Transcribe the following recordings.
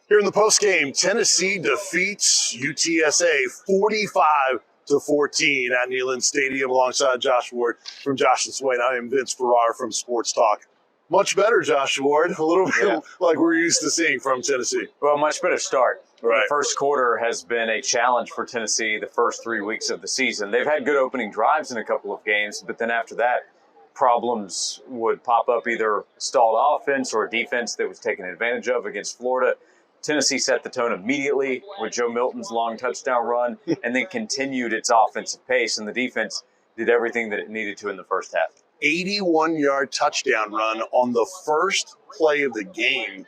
Here in the postgame, Tennessee defeats UTSA 45-14 at Neyland Stadium alongside Josh Ward from Josh and Swain. I am Vince Ferrara from Sports Talk. Much better, Josh Ward. A little bit like we're used to seeing from Tennessee. Well, much better start. Right. The first quarter has been a challenge for Tennessee the first 3 weeks of the season. They've had good opening drives in a couple of games, but then after that, problems would pop up, either stalled offense or defense that was taken advantage of against Florida. Tennessee set the tone immediately with Joe Milton's long touchdown run and then continued its offensive pace, and the defense did everything that it needed to in the first half. 81-yard touchdown run on the first play of the game.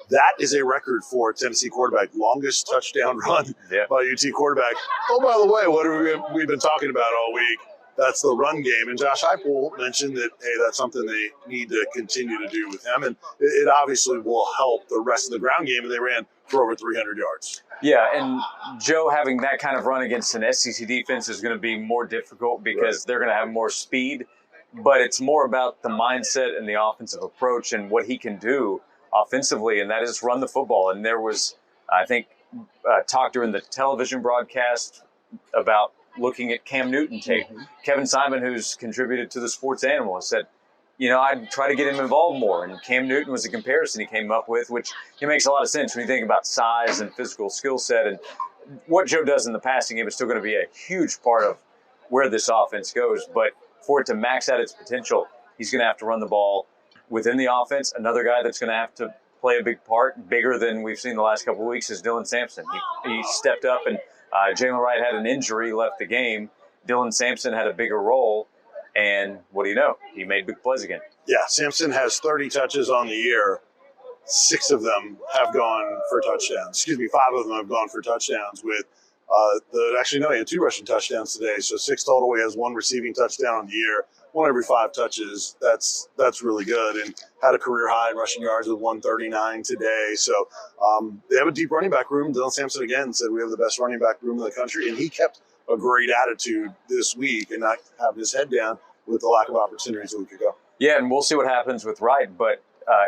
That is a record for a Tennessee quarterback. Longest touchdown run by UT quarterback. Oh, by the way, what have we been talking about all week? That's the run game. And Josh Heupel mentioned that, hey, that's something they need to continue to do with him. And it obviously will help the rest of the ground game. And they ran for over 300 yards. Yeah, and Joe having that kind of run against an SEC defense is going to be more difficult because they're going to have more speed. But it's more about the mindset and the offensive approach and what he can do offensively, and that is run the football. And there was, I think, talk during the television broadcast about looking at Cam Newton tape. Kevin Simon, who's contributed to the Sports Animal, said, I'd try to get him involved more. And Cam Newton was a comparison he came up with, which makes a lot of sense when you think about size and physical skill set. And what Joe does in the passing game is still going to be a huge part of where this offense goes. But for it to max out its potential, he's going to have to run the ball within the offense. Another guy that's going to have to play a big part, bigger than we've seen the last couple of weeks, is Dylan Sampson. He stepped up, and Jalen Wright had an injury, left the game. Dylan Sampson had a bigger role, and what do you know? He made big plays again. Yeah, Sampson has 30 touches on the year. 6 of them have gone for touchdowns. 5 of them have gone for touchdowns with he had 2 rushing touchdowns today, so 6 total. He has 1 receiving touchdown on the year, 1 every 5 touches. That's really good, and had a career high in rushing yards with 139 today. So they have a deep running back room. Dylan Sampson again said we have the best running back room in the country, and he kept a great attitude this week and not having his head down with the lack of opportunities a week ago. Yeah, and we'll see what happens with Wright, but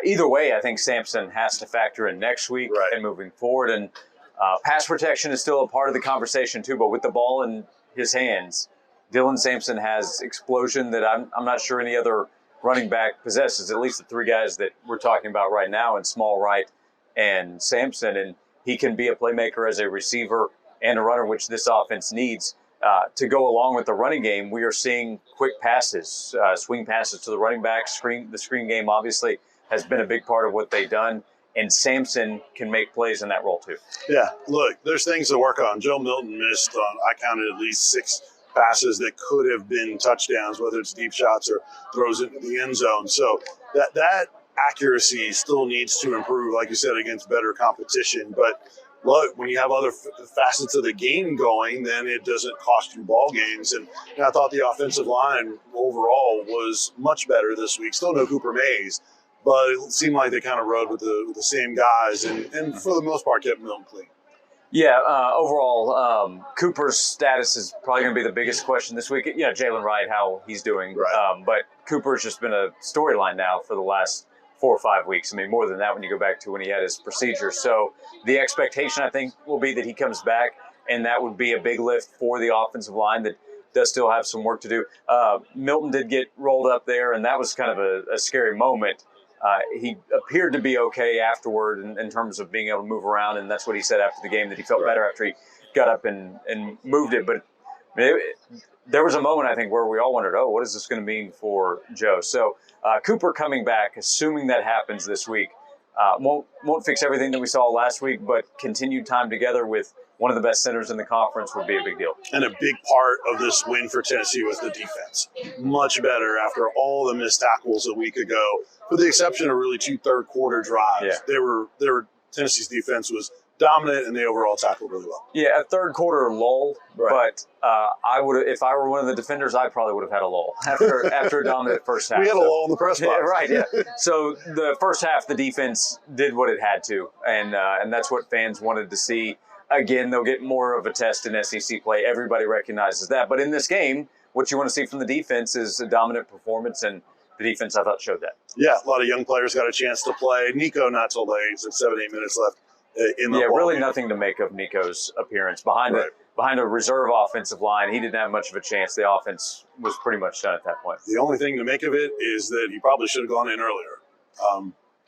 either way, I think Sampson has to factor in next week and moving forward. And pass protection is still a part of the conversation too, but with the ball in his hands, Dylan Sampson has explosion that I'm not sure any other running back possesses, at least the 3 guys that we're talking about right now in Small, Wright, and Sampson. And he can be a playmaker as a receiver and a runner, which this offense needs. To go along with the running game, we are seeing quick passes, swing passes to the running back. The screen game obviously has been a big part of what they've done. And Sampson can make plays in that role too. Yeah, look, there's things to work on. Joe Milton missed, I counted at least 6 passes that could have been touchdowns, whether it's deep shots or throws into the end zone. So that accuracy still needs to improve, like you said, against better competition. But look, when you have other facets of the game going, then it doesn't cost you ball games. And I thought the offensive line overall was much better this week. Still no Cooper Mays, but it seemed like they kind of rode with the same guys and for the most part kept Milton clean. Yeah, overall, Cooper's status is probably going to be the biggest question this week. Jalen Wright, how he's doing. Right. But Cooper's just been a storyline now for the last 4 or 5 weeks. I mean, more than that when you go back to when he had his procedure. So the expectation, I think, will be that he comes back, and that would be a big lift for the offensive line that does still have some work to do. Milton did get rolled up there, and that was kind of a scary moment. He appeared to be okay afterward in terms of being able to move around, and that's what he said after the game, that he felt better after he got up and moved it. But there was a moment, I think, where we all wondered, what is this going to mean for Joe? So Cooper coming back, assuming that happens this week, won't fix everything that we saw last week, but continued time together with one of the best centers in the conference would be a big deal. And a big part of this win for Tennessee was the defense. Much better after all the missed tackles a week ago, with the exception of really 2 third-quarter drives. Yeah. Tennessee's defense was dominant, and they overall tackled really well. Yeah, a third-quarter lull, but I would, if I were one of the defenders, I probably would have had a lull after a dominant first half. We had a lull in the press box. Yeah. So the first half, the defense did what it had to, and that's what fans wanted to see. Again, they'll get more of a test in SEC play. Everybody recognizes that. But in this game, what you want to see from the defense is a dominant performance, and the defense, I thought, showed that. Yeah, a lot of young players got a chance to play. Nico, not till late, 7-8 minutes left in the really game. nothing to make of Nico's appearance behind a reserve offensive line. He didn't have much of a chance. The offense was pretty much done at that point. The only thing to make of it is that he probably should have gone in earlier.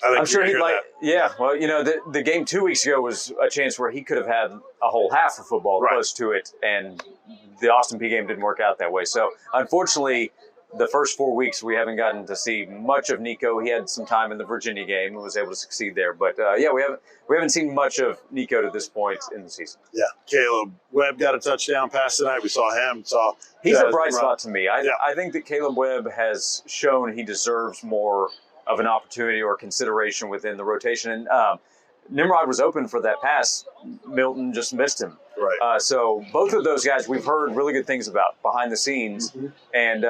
I'm sure he'd like. Yeah, well, the game 2 weeks ago was a chance where he could have had a whole half of football close to it, and the Austin Peay game didn't work out that way. So, unfortunately, the first 4 weeks we haven't gotten to see much of Nico. He had some time in the Virginia game and was able to succeed there. But we haven't seen much of Nico to this point in the season. Yeah, Caleb Webb got a touchdown pass tonight. We saw him. He's a bright spot to me. I think that Caleb Webb has shown he deserves more of an opportunity or consideration within the rotation. And Nimrod was open for that pass. Milton just missed him. Right. So both of those guys we've heard really good things about behind the scenes. Mm-hmm. And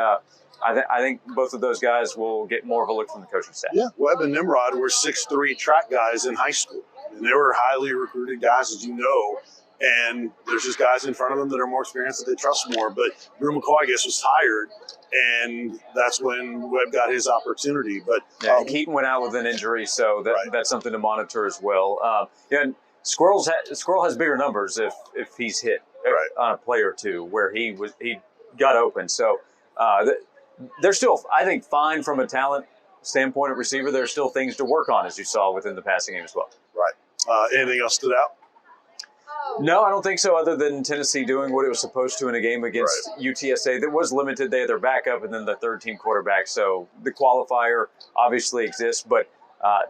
I think both of those guys will get more of a look from the coaching staff. Yeah, Webb and Nimrod were 6'3" track guys in high school. And they were highly recruited guys, as you know. And there's just guys in front of them that are more experienced that they trust more. But Drew McCoy, I guess, was tired. And that's when Webb got his opportunity. But Keaton went out with an injury, so that's something to monitor as well. And Squirrel has bigger numbers if he's hit on a play or two where he got open. So they're still, I think, fine from a talent standpoint at receiver. There's still things to work on, as you saw within the passing game as well. Right. Anything else stood out? No, I don't think so, other than Tennessee doing what it was supposed to in a game against UTSA that was limited. They had their backup and then the third-team quarterback. So the qualifier obviously exists, but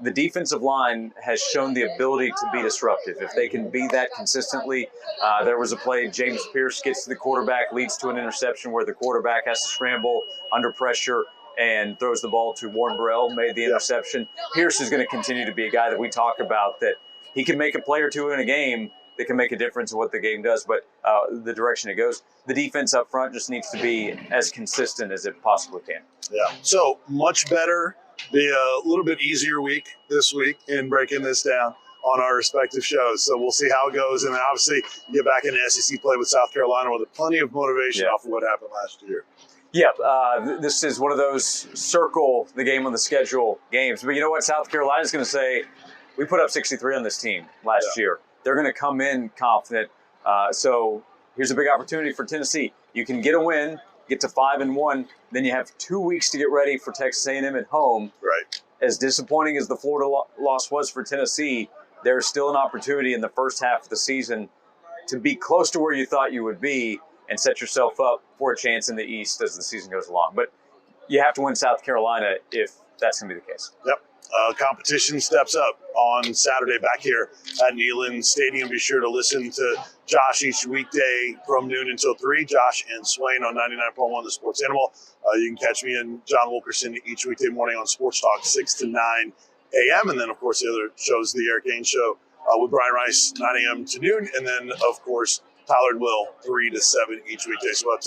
the defensive line has shown the ability to be disruptive. If they can be that consistently, there was a play, James Pierce gets to the quarterback, leads to an interception where the quarterback has to scramble under pressure and throws the ball to Warren Burrell, made the interception. Pierce is going to continue to be a guy that we talk about, that he can make a play or two in a game that can make a difference in what the game does, but the direction it goes. The defense up front just needs to be as consistent as it possibly can. Yeah, so much better. Be a little bit easier week this week in breaking this down on our respective shows. So we'll see how it goes. And then obviously get back into SEC play with South Carolina with plenty of motivation off of what happened last year. Yeah, this is one of those circle the game on the schedule games. But you know what? South Carolina's going to say, we put up 63 on this team last year. They're going to come in confident. So here's a big opportunity for Tennessee. You can get a win, get to 5-1, then you have 2 weeks to get ready for Texas A&M at home. Right. As disappointing as the Florida loss was for Tennessee, there's still an opportunity in the first half of the season to be close to where you thought you would be and set yourself up for a chance in the East as the season goes along. But you have to win South Carolina if that's going to be the case. Yep. Competition steps up on Saturday back here at Neyland Stadium. Be sure to listen to Josh each weekday from noon until 3. Josh and Swain on 99.1 The Sports Animal. You can catch me and John Wilkerson each weekday morning on Sports Talk 6 to 9 a.m. And then, of course, the other shows, the Eric Gaines Show with Brian Rice, 9 a.m. to noon. And then, of course, Tyler and Will, 3 to 7 each weekday. So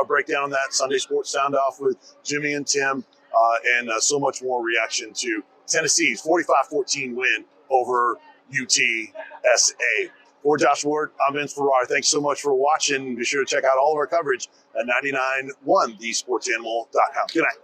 a breakdown on that. Sunday Sports Sound Off with Jimmy and Tim, and so much more reaction to Tennessee's 45-14 win over UTSA. For Josh Ward, I'm Vince Ferrara. Thanks so much for watching. Be sure to check out all of our coverage at 99.1thesportsanimal.com. Good night.